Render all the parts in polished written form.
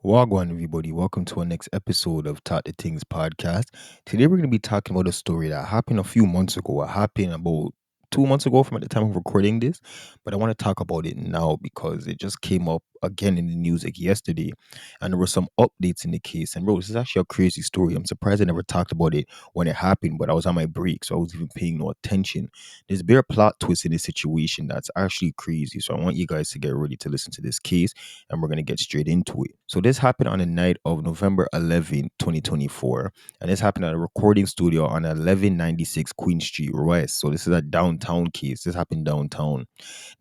Wagwan, everybody. Welcome to our next episode of Talk the Things podcast. Today, we're going to be talking about a story that happened a few months ago. It happened about 2 months ago from at the time of recording this, but I want to talk about it now because it just came up again in the news like yesterday, and there were some updates in the case. And bro, this is actually a crazy story. I'm surprised I never talked about it when it happened, but I was on my break, so I was even paying no attention. There's a bare plot twist in this situation that's actually crazy. So I want you guys to get ready to listen to this case and we're going to get straight into it. So this happened on the night of November 11th, 2024, and this happened at a recording studio on 1196 Queen Street West. So this is a downtown case. This happened downtown.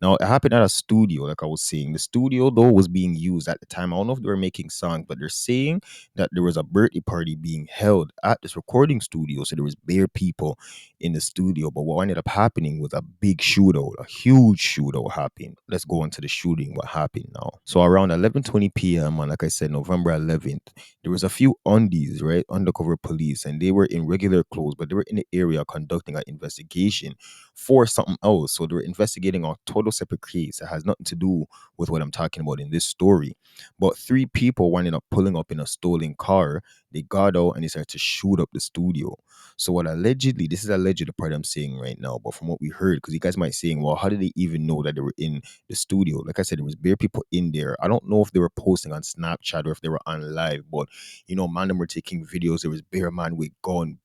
Now, it happened at a studio, like I was saying. The studio, though, was being used at the time. I don't know if they were making songs, but they're saying that there was a birthday party being held at this recording studio. So there was bare people in the studio. But what ended up happening was a big shootout, a huge shootout happened. Let's go into the shooting, what happened now. So around 11:20 p.m. on, like I said, November 11th, there was a few undies, right? Undercover police, and they were in regular clothes, but they were in the area conducting an investigation for something else. So they were investigating a total separate case that has nothing to do with what I'm talking about in this story. But three people ended up pulling up in a stolen car. They got out and they started to shoot up the studio. So what allegedly, this is alleged the part I'm saying right now, but from what we heard, because you guys might saying, well, how did they even know that they were in the studio? Like I said, there was bare people in there. I don't know if they were posting on Snapchat or if they were on live, but man, them were taking videos. There was bare man with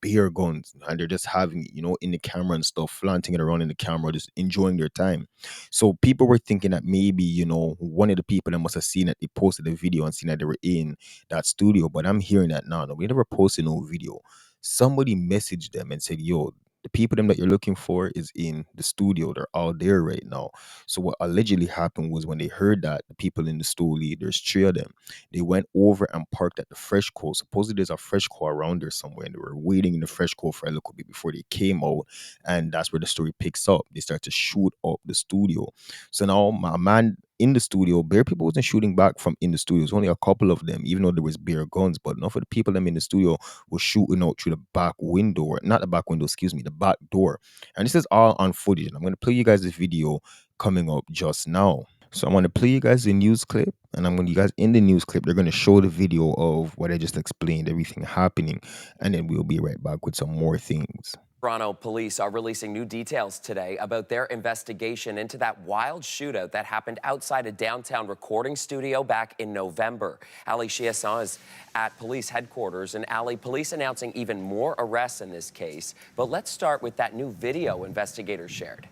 bare guns, and they're just having it, in the camera and stuff, flaunting it around in the camera, just enjoying their time. So people were thinking that maybe, one of the people that must have seen it, they posted a video and seen that they were in that studio. But I'm hearing that now. No, we never posted no video. Somebody messaged them and said, yo, the people them that you're looking for is in the studio. They're all there right now. So what allegedly happened was when they heard that, the people in the studio, there's three of them, they went over and parked at the Fresh Co. Supposedly there's a Fresh Co around there somewhere, and they were waiting in the Fresh Co for a little bit before they came out, and that's where the story picks up. They start to shoot up the studio. So now my man in the studio, bare people wasn't shooting back from in the studio. It was only a couple of them, even though there was bare guns, but enough of the people them in the studio was shooting out through the back window, or not the back window, excuse me, the back door. And this is all on footage. And I'm going to play you guys this video coming up just now. So I want to play you guys the news clip, and I'm going to you guys in the news clip. They're going to show the video of what I just explained, everything happening, and then we'll be right back with some more things. Toronto police are releasing new details today about their investigation into that wild shootout that happened outside a downtown recording studio back in November. Ali Chiasson is at police headquarters, and Ali, police announcing even more arrests in this case. But let's start with that new video investigators shared.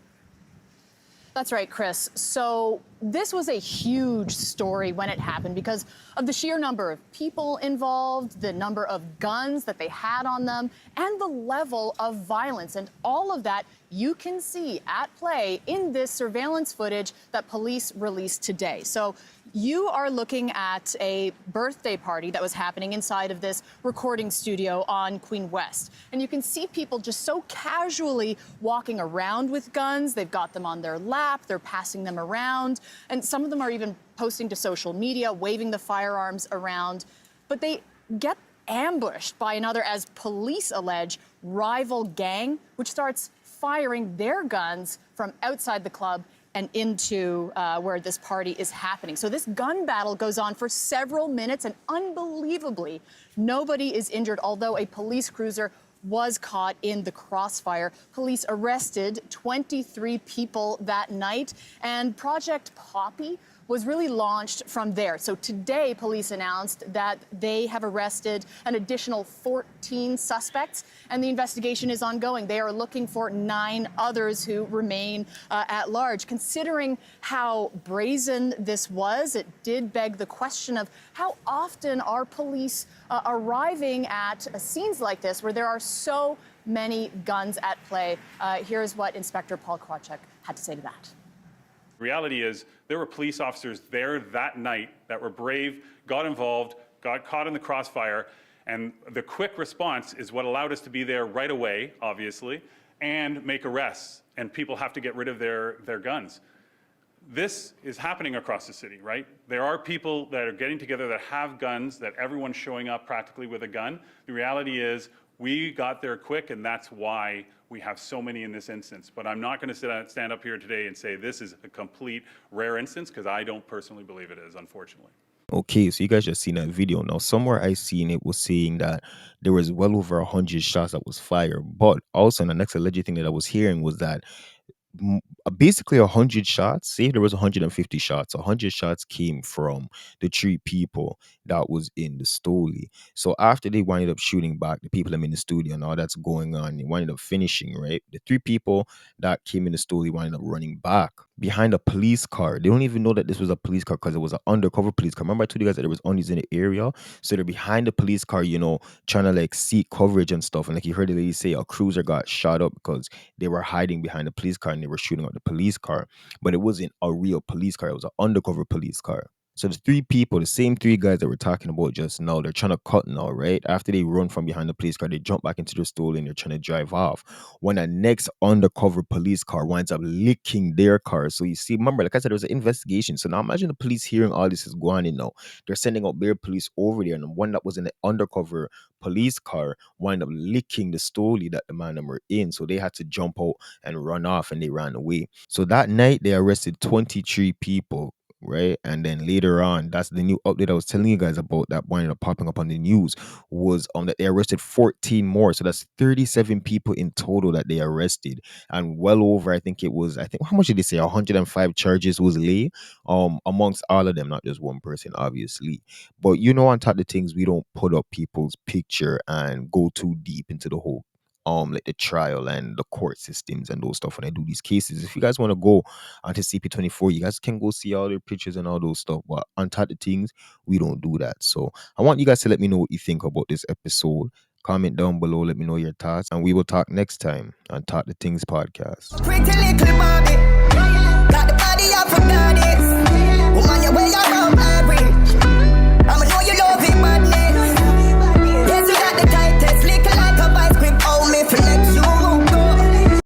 That's right, Chris. So this was a huge story when it happened because of the sheer number of people involved, the number of guns that they had on them, and the level of violence. And all of that you can see at play in this surveillance footage that police released today. So you are looking at a birthday party that was happening inside of this recording studio on Queen West. And you can see people just so casually walking around with guns. They've got them on their lap. They're passing them around. And some of them are even posting to social media, waving the firearms around. But they get ambushed by another, as police allege, rival gang, which starts firing their guns from outside the club and into where this party is happening. So this gun battle goes on for several minutes, and unbelievably, nobody is injured, although a police cruiser was caught in the crossfire. Police arrested 23 people that night, and Project Poppy was really launched from there. So today, police announced that they have arrested an additional 14 suspects, and the investigation is ongoing. They are looking for 9 others who remain at large. Considering how brazen this was, it did beg the question of how often are police arriving at scenes like this where there are so many guns at play. Here's what Inspector Paul Krawczyk had to say to that. Reality is there were police officers there that night that were brave, got involved, got caught in the crossfire, and the quick response is what allowed us to be there right away, obviously, and make arrests, and people have to get rid of their guns. This is happening across the city, right? There are people that are getting together that have guns, that everyone's showing up practically with a gun. The reality is we got there quick, and that's why we have so many in this instance. But I'm not going to stand up here today and say this is a complete rare instance, because I don't personally believe it is, unfortunately. Okay, so you guys just seen that video. Now, somewhere I seen it was saying that there was well over 100 shots that was fired. But also, the next alleged thing that I was hearing was that basically 100 shots. Say there was 150 shots. 100 shots came from the three people that was in the story. So after they winded up shooting back the people that in the studio and all that's going on, they winded up finishing, right. The three people that came in the story winded up running back behind a police car. They don't even know that this was a police car because it was an undercover police car. Remember I told you guys that there was onlys in the area, so they're behind the police car, trying to like seek coverage and stuff. And like you heard the lady say, a cruiser got shot up because they were hiding behind the police car and they were shooting at the police car. But it wasn't a real police car, it was an undercover police car. So the three people, the same three guys that we're talking about just now, they're trying to cut now, right? After they run from behind the police car, they jump back into the stall and they're trying to drive off. When a next undercover police car winds up licking their car. So you see, remember, like I said, there was an investigation. So now imagine the police hearing all this is going on now. They're sending out their police over there, and the one that was in the undercover police car wind up licking the stoley that the man them were in. So they had to jump out and run off, and they ran away. So that night they arrested 23 people, right? And then later on, that's the new update I was telling you guys about that winded up popping up on the news, was that they arrested 14 more. So that's 37 people in total that they arrested. And well over, I think how much did they say? 105 charges was laid amongst all of them, not just one person, obviously. But on top of the things, we don't put up people's picture and go too deep into the whole like the trial and the court systems and those stuff when I do these cases. If you guys want to go onto CP24, you guys can go see all their pictures and all those stuff. But on top of the things, we don't do that. So I want you guys to let me know what you think about this episode. Comment down below, let me know your thoughts, and we will talk next time on Talk the Things podcast. Pretty little Barbie.